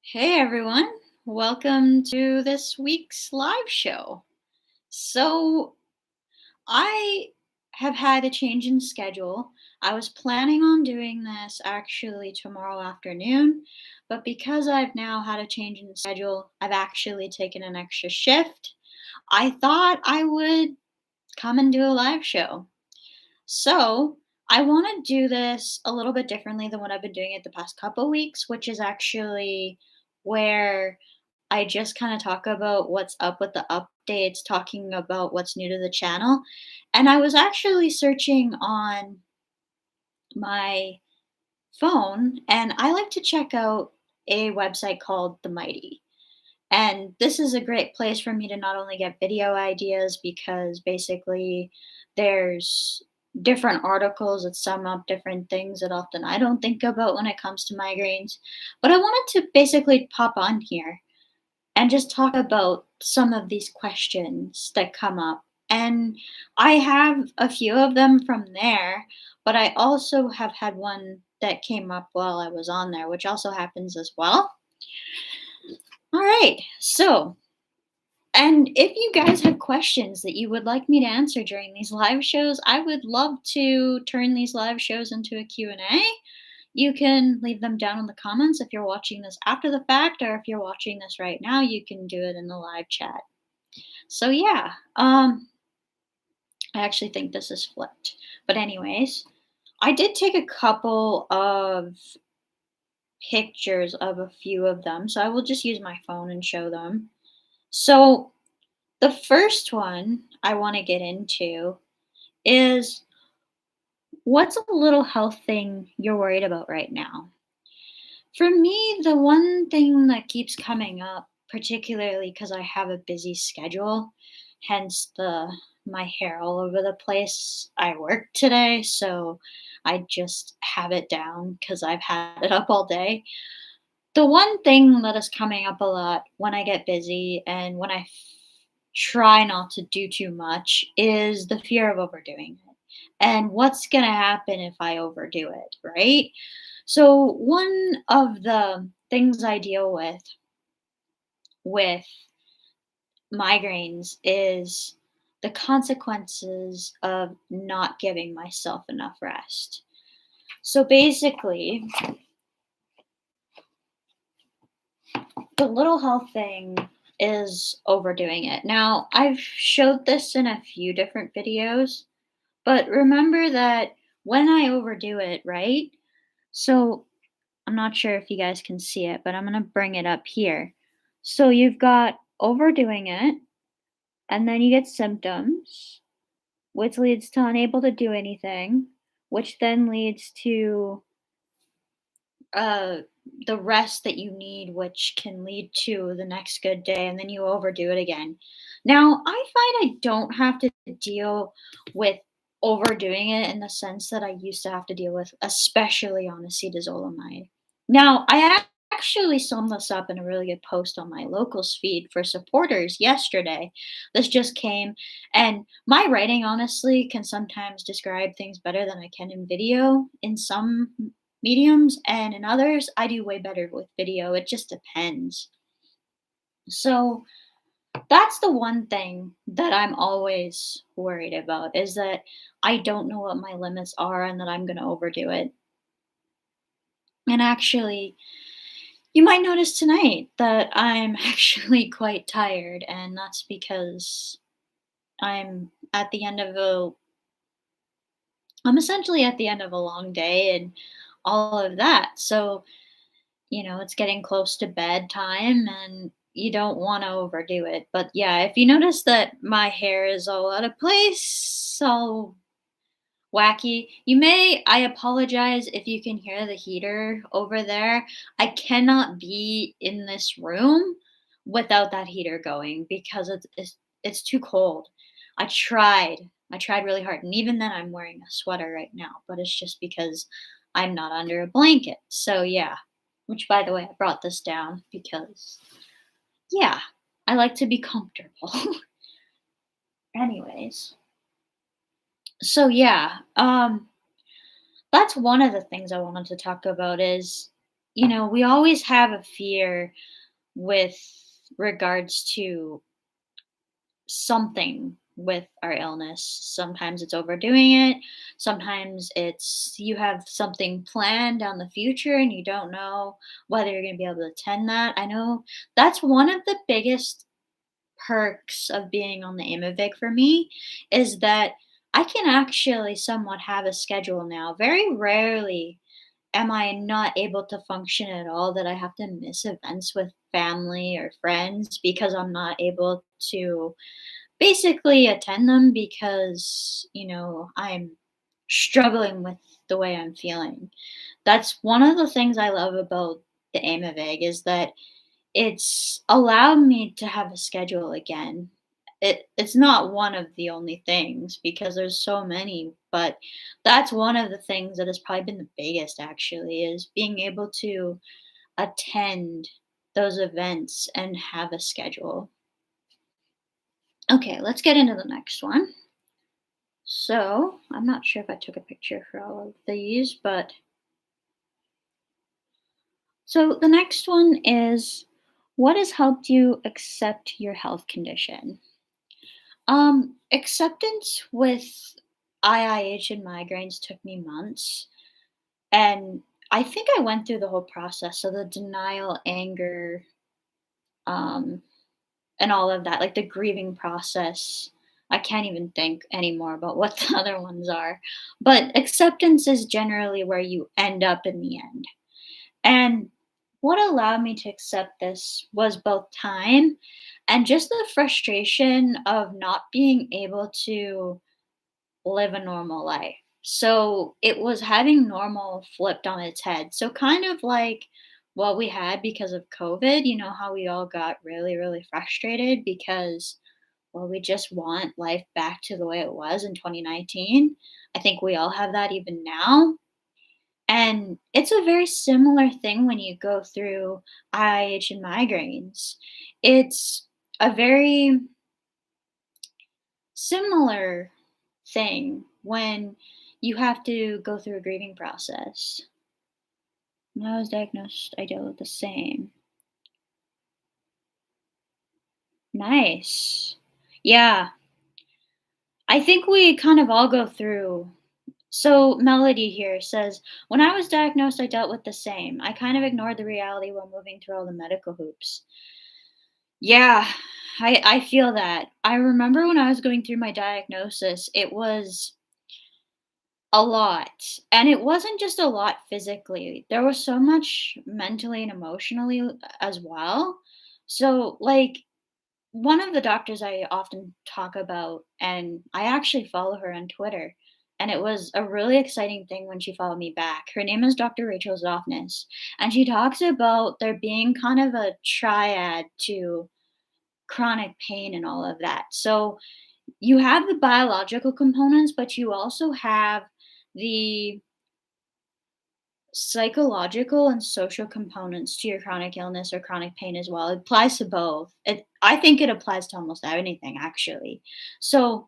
Hey everyone, welcome to this week's live show. So, I have had a change in schedule. I was planning on doing this actually tomorrow afternoon, but because I've now had a change in schedule, I've actually taken an extra shift. I thought I would come and do a live show. So, I want to do this a little bit differently than what I've been doing it the past couple weeks, which is actually where I just kind of talk about what's up with the updates, talking about what's new to the channel. And I was actually searching on my phone, and I like to check out a website called The Mighty. And this is a great place for me to not only get video ideas because basically there's different articles that sum up different things that often I don't think about when it comes to migraines. But I wanted to basically pop on here and just talk about some of these questions that come up. And I have a few of them from there, but I also have had one that came up while I was on there, which also happens as well. All right. So, and if you guys have questions that you would like me to answer during these live shows, I would love to turn these live shows into a Q&A. You can leave them down in the comments if you're watching this after the fact, or if you're watching this right now, you can do it in the live chat. So yeah, I actually think this is flipped. But anyways, I did take a couple of pictures of a few of them, so I will just use my phone and show them. So the first one I want to get into is, what's a little health thing you're worried about right now? For me, the one thing that keeps coming up, particularly because I have a busy schedule, hence the my hair all over the place. I work today, so I just have it down because I've had it up all day. The one thing that is coming up a lot when I get busy and when try not to do too much is the fear of overdoing it. And what's going to happen if I overdo it, right? So one of the things I deal with migraines is the consequences of not giving myself enough rest. So basically, the little health thing is overdoing it. Now, I've showed this in a few different videos, but remember that when I overdo it, right? So I'm not sure if you guys can see it, but I'm going to bring it up here. So you've got overdoing it, and then you get symptoms, which leads to unable to do anything, which then leads to uh, the rest that you need, which can lead to the next good day, and then you overdo it again. Now, I find I don't have to deal with overdoing it in the sense that I used to have to deal with, especially on acetazolamide. Now, actually summed this up in a really good post on my locals feed for supporters yesterday. This just came, and my writing honestly can sometimes describe things better than I can in video in some mediums, and in others I do way better with video. It just depends. So that's the one thing that I'm always worried about, is that I don't know what my limits are and that I'm going to overdo it. And actually, you might notice tonight that I'm actually quite tired, and that's because I'm at the end of a I'm essentially at the end of a long day and all of that. So it's getting close to bedtime and you don't want to overdo it. But yeah, if you notice that my hair is all out of place, all wacky, I apologize if you can hear the heater over there. I cannot be in this room without that heater going because it's too cold. I tried. I tried really hard. And even then I'm wearing a sweater right now, but it's just because I'm not under a blanket. So yeah, which by the way, I brought this down because yeah, I like to be comfortable. Anyways, so yeah, that's one of the things I wanted to talk about is we always have a fear with regards to something with our illness. Sometimes it's overdoing it. Sometimes it's you have something planned down the future and you don't know whether you're going to be able to attend that. I know that's one of the biggest perks of being on the Aimovig for me is that I can actually somewhat have a schedule now. Very rarely am I not able to function at all that I have to miss events with family or friends because I'm not able to basically attend them because, I'm struggling with the way I'm feeling. That's one of the things I love about the Aimovig is that it's allowed me to have a schedule again. It's not one of the only things because there's so many, but that's one of the things that has probably been the biggest actually is being able to attend those events and have a schedule. Okay, let's get into the next one. So, I'm not sure if I took a picture for all of these, but so the next one is what has helped you accept your health condition? Acceptance with IIH and migraines took me months, and I think I went through the whole process. So the denial, anger, um, and all of that, like the grieving process. I can't even think anymore about what the other ones are. But acceptance is generally where you end up in the end. And what allowed me to accept this was both time and just the frustration of not being able to live a normal life. So it was having normal flipped on its head. So kind of like what we had because of COVID, how we all got really, really frustrated because, well, we just want life back to the way it was in 2019. I think we all have that even now. And it's a very similar thing when you go through IH and migraines. It's a very similar thing when you have to go through a grieving process. When I was diagnosed, I dealt with the same. Nice. Yeah, I think we kind of all go through. So, Melody here says, when I was diagnosed, I dealt with the same. I kind of ignored the reality while moving through all the medical hoops. Yeah, I feel that. I remember when I was going through my diagnosis, it was a lot. And it wasn't just a lot physically. There was so much mentally and emotionally as well. So, like, one of the doctors I often talk about, and I actually follow her on Twitter, and it was a really exciting thing when she followed me back. Her name is Dr. Rachel Zoffness, and she talks about there being kind of a triad to chronic pain and all of that. So you have the biological components, but you also have the psychological and social components to your chronic illness or chronic pain as well. It applies to both. I think it applies to almost anything actually. So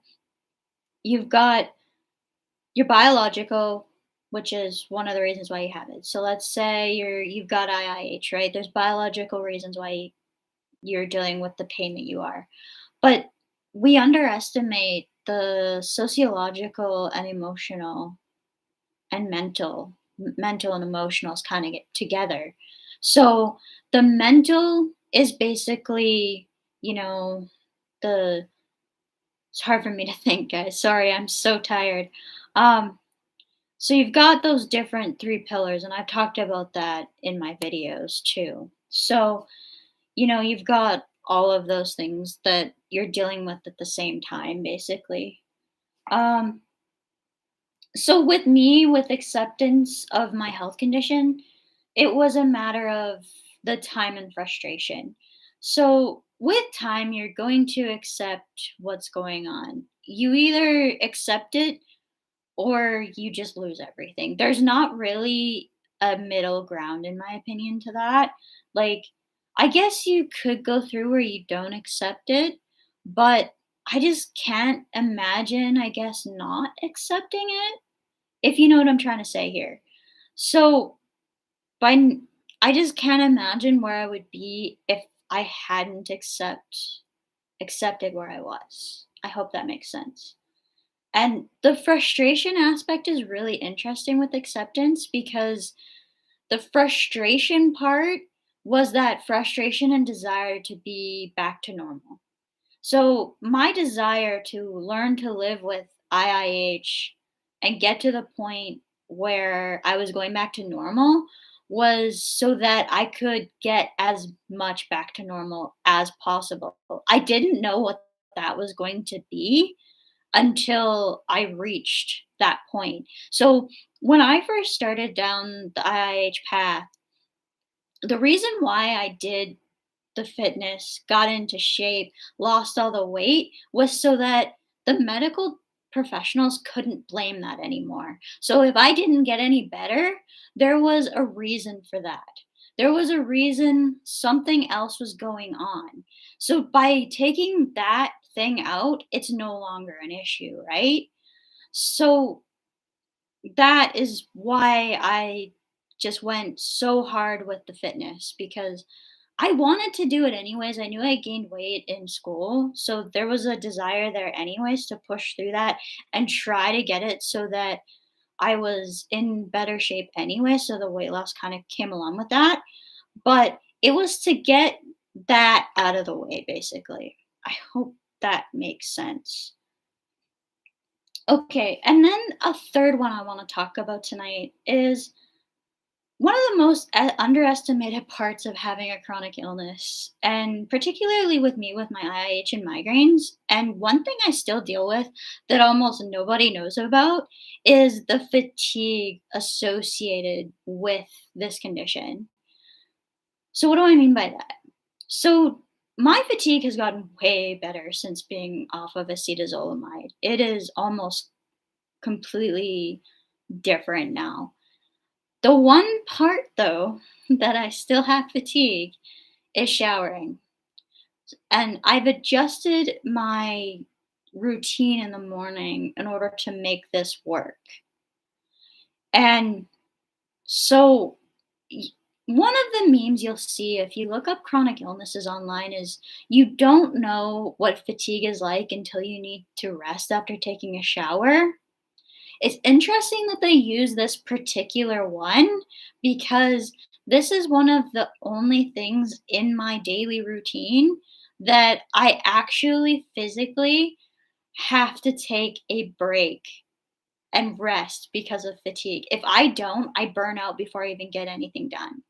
you've got your biological, which is one of the reasons why you have it. So let's say you've got IIH, right? There's biological reasons why you're dealing with the pain that you are. But we underestimate the sociological and emotional and mental and emotionals kind of get together. So the mental is basically, you know, the it's hard for me to think, guys. Sorry, I'm so tired. Um, so you've got those different three pillars, and I've talked about that in my videos too. So, you've got all of those things that you're dealing with at the same time, basically. Um, so with me, with acceptance of my health condition, it was a matter of the time and frustration. So with time, you're going to accept what's going on. You either accept it or you just lose everything. There's not really a middle ground, in my opinion, to that. Like, I guess you could go through where you don't accept it, but I just can't imagine, I guess, not accepting it, if you know what I'm trying to say here. So, by I just can't imagine where I would be if I hadn't accepted where I was. I hope that makes sense. And the frustration aspect is really interesting with acceptance because the frustration part was that frustration and desire to be back to normal. So, my desire to learn to live with IIH and get to the point where I was going back to normal was so that I could get as much back to normal as possible. I didn't know what that was going to be until I reached that point. So, when I first started down the IIH path, the reason why I did the fitness, got into shape, lost all the weight was so that the medical professionals couldn't blame that anymore. So if I didn't get any better, there was a reason for that. There was a reason something else was going on. So by taking that thing out, it's no longer an issue, right? So that is why I just went so hard with the fitness because I wanted to do it anyways. I knew I gained weight in school, so there was a desire there anyways to push through that and try to get it so that I was in better shape anyway, so the weight loss kind of came along with that. But it was to get that out of the way basically. I hope that makes sense. Okay, and then a third one I want to talk about tonight is one of the most underestimated parts of having a chronic illness, and particularly with me with my IH and migraines, and one thing I still deal with that almost nobody knows about is the fatigue associated with this condition. So, what do I mean by that? So, my fatigue has gotten way better since being off of acetazolamide. It is almost completely different now. The one part, though, that I still have fatigue is showering. And I've adjusted my routine in the morning in order to make this work. And so, y- one of the memes you'll see if you look up chronic illnesses online is you don't know what fatigue is like until you need to rest after taking a shower. It's interesting that they use this particular one because this is one of the only things in my daily routine that I actually physically have to take a break and rest because of fatigue. If I don't, I burn out before I even get anything done.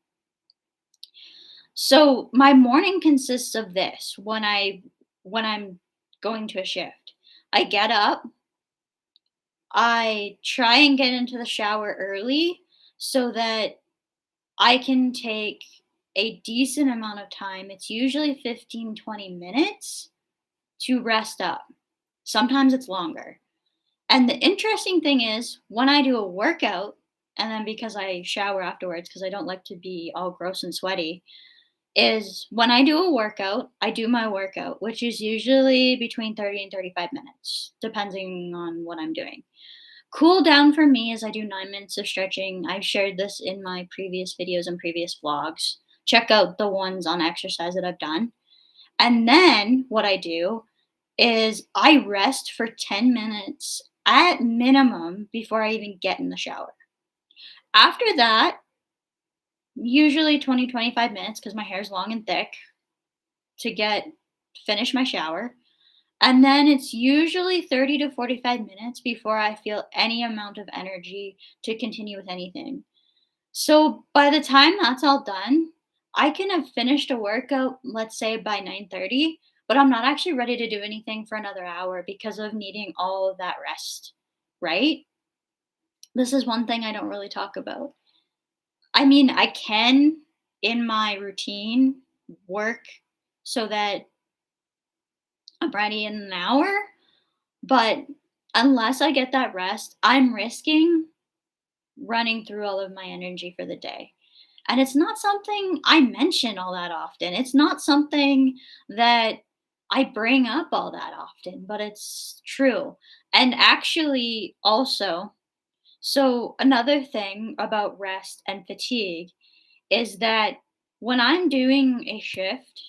So my morning consists of this when I'm going to a shift. I get up, I try and get into the shower early so that I can take a decent amount of time. It's usually 15-20 minutes to rest up. Sometimes it's longer. And the interesting thing is, when I do a workout, and then because I shower afterwards, because I don't like to be all gross and sweaty, is when I do a workout, I do my workout, which is usually between 30 and 35 minutes, depending on what I'm doing. Cool down for me is I do 9 minutes of stretching. I've shared this in my previous videos and previous vlogs. Check out the ones on exercise that I've done. And then what I do is I rest for 10 minutes at minimum before I even get in the shower. After that, usually 20-25 minutes because my hair is long and thick to get finish my shower. And then it's usually 30 to 45 minutes before I feel any amount of energy to continue with anything. So by the time that's all done, I can have finished a workout, let's say by 9:30, but I'm not actually ready to do anything for another hour because of needing all of that rest, right? This is one thing I don't really talk about. I mean, I can in my routine work so that I'm ready in an hour, but unless I get that rest, I'm risking running through all of my energy for the day. And it's not something I mention all that often. It's not something that I bring up all that often, but it's true. And actually, also, so another thing about rest and fatigue is that when I'm doing a shift,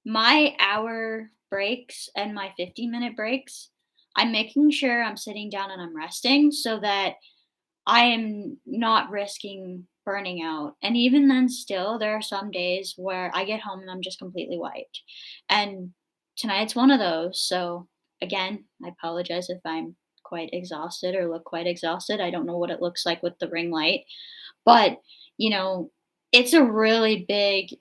my hour breaks and my 15-minute breaks, I'm making sure I'm sitting down and I'm resting so that I am not risking burning out. And even then, still, there are some days where I get home and I'm just completely wiped. And tonight's one of those. So, again, I apologize if I'm quite exhausted or look quite exhausted. I don't know what it looks like with the ring light. But, you know, it's a really big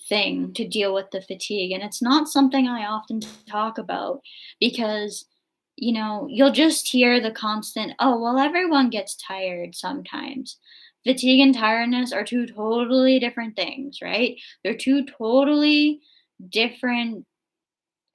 thing to deal with the fatigue. And it's not something I often talk about because, you'll just hear the constant, oh, well, everyone gets tired sometimes. Fatigue and tiredness are two totally different things, right? They're two totally different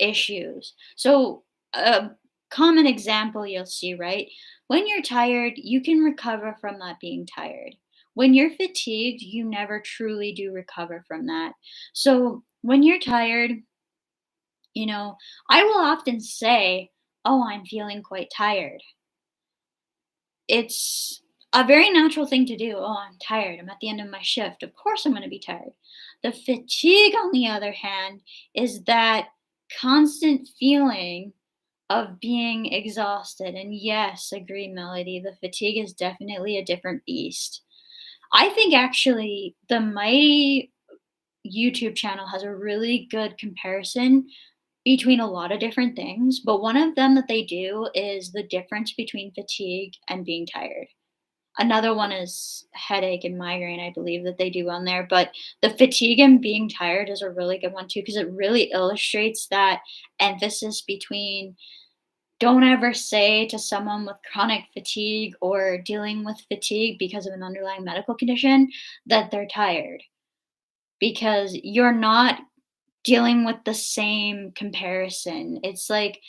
issues. So, a common example you'll see, right? When you're tired, you can recover from that being tired. When you're fatigued, you never truly do recover from that. So, when you're tired, you know, I will often say, "Oh, I'm feeling quite tired." It's a very natural thing to do. "Oh, I'm tired. I'm at the end of my shift. Of course I'm going to be tired." The fatigue, on the other hand, is that constant feeling of being exhausted. And yes, agree, Melody, the fatigue is definitely a different beast. I think actually the Mighty YouTube channel has a really good comparison between a lot of different things, but one of them that they do is the difference between fatigue and being tired. Another one is headache and migraine, I believe that they do on there, but the fatigue and being tired is a really good one too because it really illustrates that emphasis between don't ever say to someone with chronic fatigue or dealing with fatigue because of an underlying medical condition that they're tired because you're not dealing with the same comparison. It's like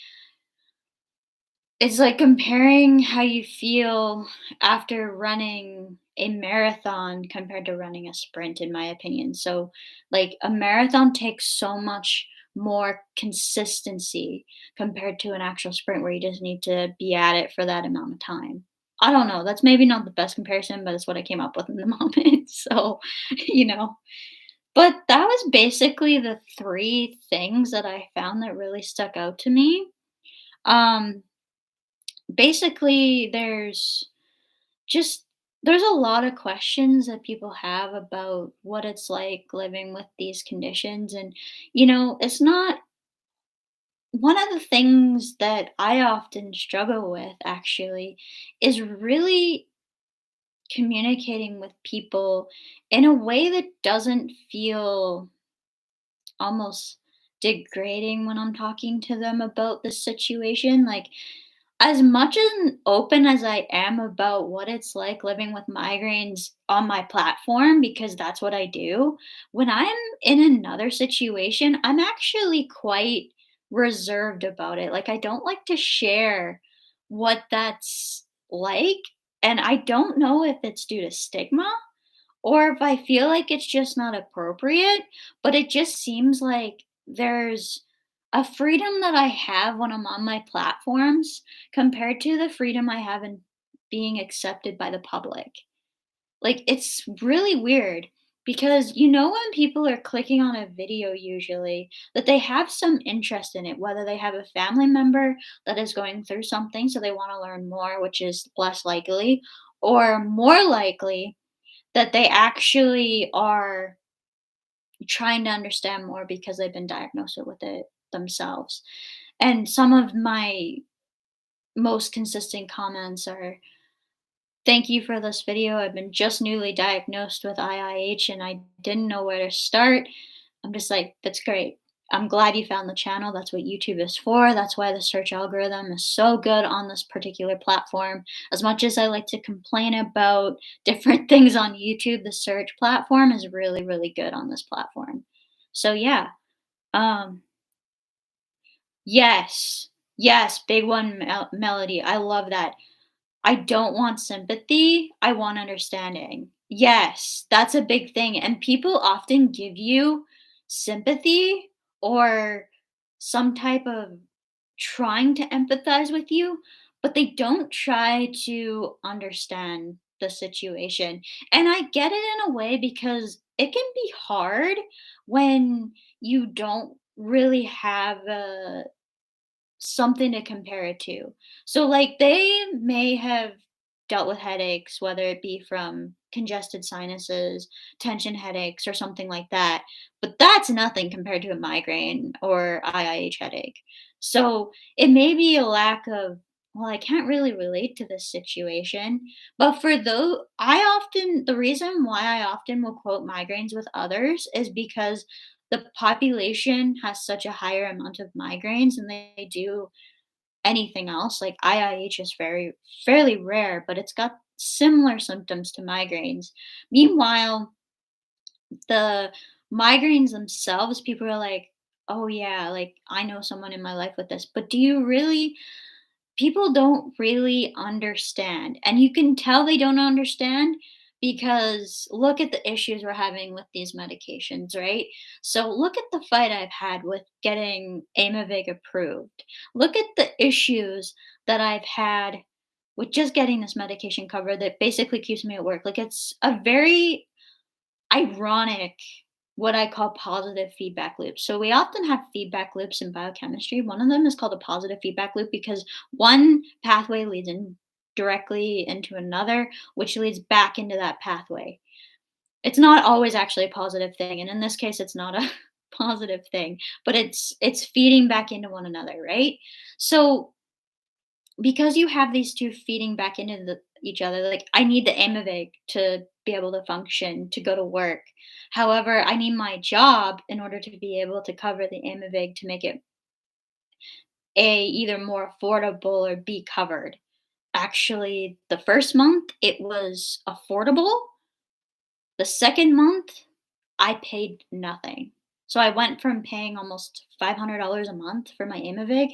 comparing how you feel after running a marathon compared to running a sprint, in my opinion. So, like, a marathon takes so much more consistency compared to an actual sprint where you just need to be at it for that amount of time. I don't know. That's maybe not the best comparison, but it's what I came up with in the moment. So, you know. But that was basically the three things that I found that really stuck out to me. Um, Basically, just there's a lot of questions that people have about what it's like living with these conditions, and it's not one of the things that I often struggle with actually is really communicating with people in a way that doesn't feel almost degrading when I'm talking to them about the situation. Like, as much an open as I am about what it's like living with migraines on my platform, because that's what I do, when I'm in another situation, I'm actually quite reserved about it. Like, I don't like to share what that's like. And I don't know if it's due to stigma or if I feel like it's just not appropriate, but it just seems like there's a freedom that I have when I'm on my platforms compared to the freedom I have in being accepted by the public. Like, it's really weird because when people are clicking on a video, usually that they have some interest in it, whether they have a family member that is going through something, so they want to learn more, which is less likely, or more likely that they actually are trying to understand more because they've been diagnosed with it themselves. And some of my most consistent comments are, "Thank you for this video. I've been just newly diagnosed with IIH and I didn't know where to start." I'm just like, "That's great. I'm glad you found the channel. That's what YouTube is for. That's why the search algorithm is so good on this particular platform." As much as I like to complain about different things on YouTube, the search platform is really, really good on this platform. So yeah. Um yes. Yes, big one, Melody. I love that. I don't want sympathy, I want understanding. Yes, that's a big thing, and people often give you sympathy or some type of trying to empathize with you, but they don't try to understand the situation. And I get it in a way because it can be hard when you don't really have something to compare it to. So, like, they may have dealt with headaches, whether it be from congested sinuses, tension headaches, or something like that. But that's nothing compared to a migraine or IIH headache. So, it may be a lack of, well, I can't really relate to this situation. But for those, the reason why I often will quote migraines with others is because the population has such a higher amount of migraines than they do anything else. Like IIH is fairly rare, but it's got similar symptoms to migraines. Meanwhile, the migraines themselves, people are like, "Oh yeah, like I know someone in my life with this." But do you really people don't really understand. And you can tell they don't understand because look at the issues we're having with these medications, right? So look at the fight I've had with getting Aimovig approved. Look at the issues that I've had with just getting this medication covered that basically keeps me at work. Like it's a very ironic what I call positive feedback loops. So we often have feedback loops in biochemistry. One of them is called a positive feedback loop because one pathway leads in directly into another, which leads back into that pathway. It's not always actually a positive thing, and in this case, it's not a positive thing, but it's feeding back into one another, right? So because you have these 2 feeding back into each other, like, I need the Aimovig to be able to function, to go to work. However, I need my job in order to be able to cover the Aimovig to make it either more affordable or be covered. Actually, the 1st month, it was affordable. The 2nd month, I paid nothing. So I went from paying almost $500 a month for my Aimovig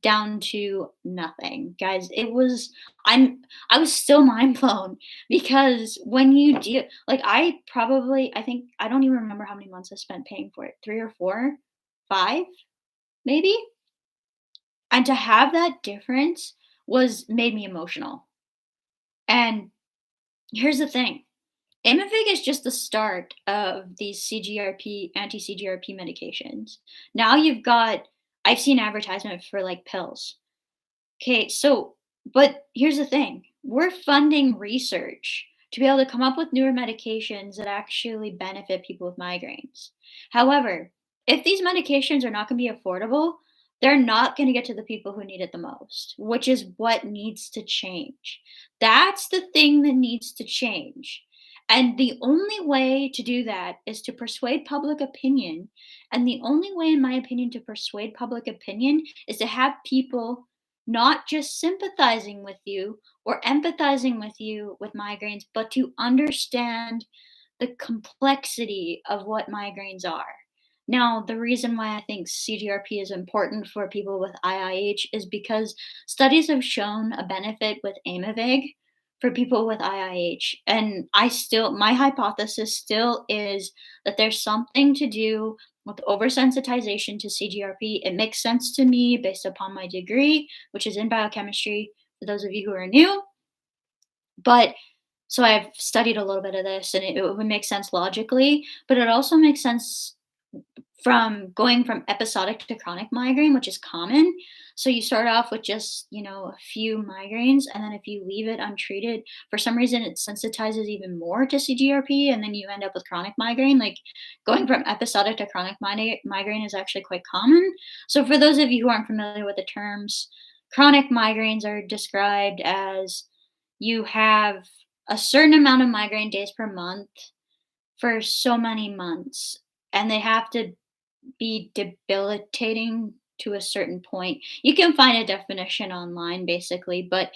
down to nothing. Guys, I was still mind blown because when you do like I think I don't even remember how many months I spent paying for it. 3 or 4? 5 maybe? And to have that difference was made me emotional. And here's the thing. Aimovig is just the start of these CGRP, anti-CGRP medications. Now I've seen advertisements for like pills. Okay, so, but here's the thing, we're funding research to be able to come up with newer medications that actually benefit people with migraines. However, if these medications are not going to be affordable, they're not going to get to the people who need it the most, which is what needs to change. That's the thing that needs to change. And the only way to do that is to persuade public opinion. And the only way, in my opinion, to persuade public opinion is to have people not just sympathizing with you or empathizing with you with migraines, but to understand the complexity of what migraines are. Now, the reason why I think CGRP is important for people with IIH is because studies have shown a benefit with Aimovig for people with IIH. And my hypothesis still is that there's something to do with oversensitization to CGRP. It makes sense to me based upon my degree, which is in biochemistry, for those of you who are new. But so I've studied a little bit of this and it would make sense logically, but it also makes sense from going from episodic to chronic migraine, which is common. So you start off with just, a few migraines, and then if you leave it untreated, for some reason it sensitizes even more to CGRP, and then you end up with chronic migraine. Like going from episodic to chronic migraine is actually quite common. So for those of you who aren't familiar with the terms, chronic migraines are described as you have a certain amount of migraine days per month for so many months, and they have to be debilitating to a certain point. You can find a definition online basically, but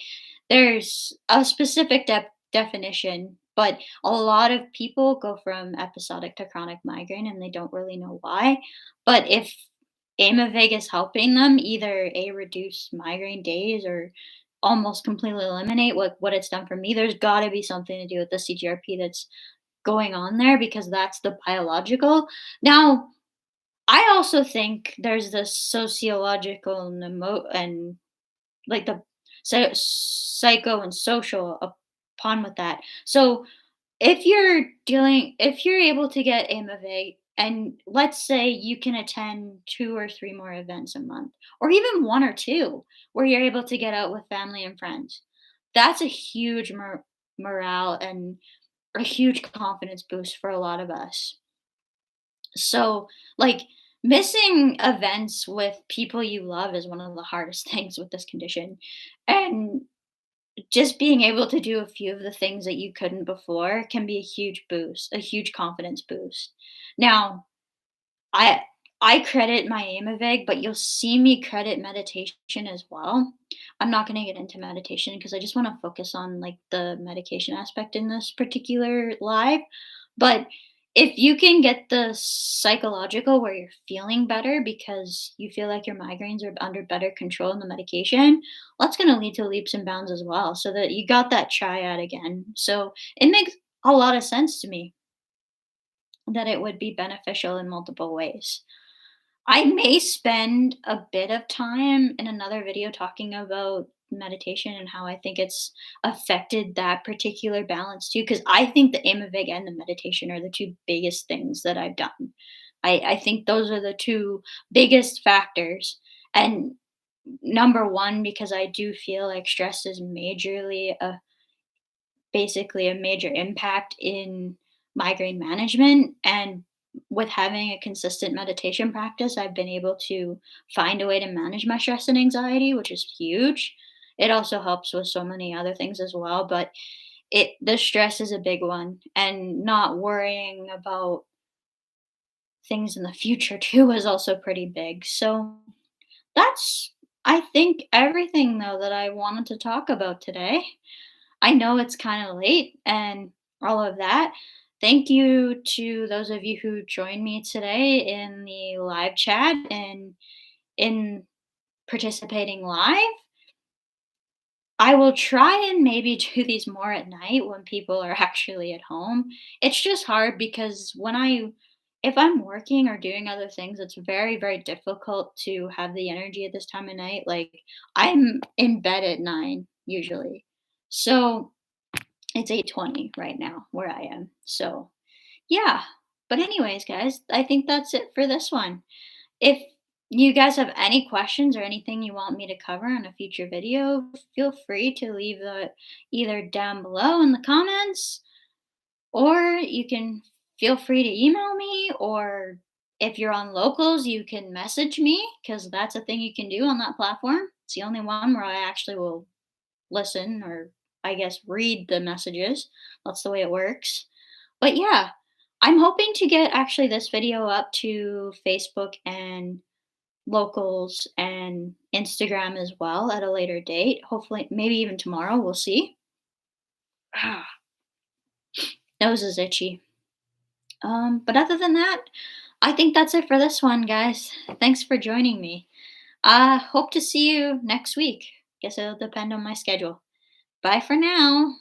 there's a specific definition. But a lot of people go from episodic to chronic migraine and they don't really know why. But if Aimovig is helping them either reduce migraine days or almost completely eliminate what it's done for me, there's got to be something to do with the CGRP that's going on there because that's the biological. Now, I also think there's the sociological and like the psycho and social upon with that. So if you're able to get Aimovig, and let's say you can attend 2 or 3 more events a month, or even 1 or 2, where you're able to get out with family and friends. That's a huge morale and a huge confidence boost for a lot of us. So, like, missing events with people you love is one of the hardest things with this condition, and just being able to do a few of the things that you couldn't before can be a huge boost, a huge confidence boost. Now, I I credit my Aimovig, but you'll see me credit meditation as well. I'm not gonna get into meditation because I just wanna focus on, like, the medication aspect in this particular live, but if you can get the psychological where you're feeling better because you feel like your migraines are under better control in the medication, that's gonna lead to leaps and bounds as well, so that you got that triad again. So, it makes a lot of sense to me that it would be beneficial in multiple ways. I may spend a bit of time in another video talking about meditation and how I think it's affected that particular balance too, because I think the Aimovig and the meditation are the two biggest things that I've done. I think those are the two biggest factors. And number one, because I do feel like stress is majorly basically a major impact in migraine management, and with having a consistent meditation practice I've been able to find a way to manage my stress and anxiety, which is huge. It also helps with so many other things as well, but it the stress is a big one, and not worrying about things in the future too is also pretty big. So that's, I think, everything though that I wanted to talk about today. I know it's kind of late and all of that. Thank you to those of you who joined me today in the live chat and in participating live. I will try and maybe do these more at night when people are actually at home. It's just hard because if I'm working or doing other things, it's very, very difficult to have the energy at this time of night. Like, I'm in bed at 9 usually. So, it's 8:20 right now where I am. So, yeah. But anyways, guys, I think that's it for this one. If you guys have any questions or anything you want me to cover in a future video, feel free to leave it either down below in the comments, or you can feel free to email me, or if you're on locals, you can message me because that's a thing you can do on that platform. It's the only one where I actually will listen, or I guess read the messages. That's the way it works. But yeah, I'm hoping to get actually this video up to Facebook and locals and Instagram as well at a later date. Hopefully, maybe even tomorrow. We'll see. Ah, nose is itchy. But other than that, I think that's it for this one, guys. Thanks for joining me. I hope to see you next week. Guess it'll depend on my schedule. Bye for now.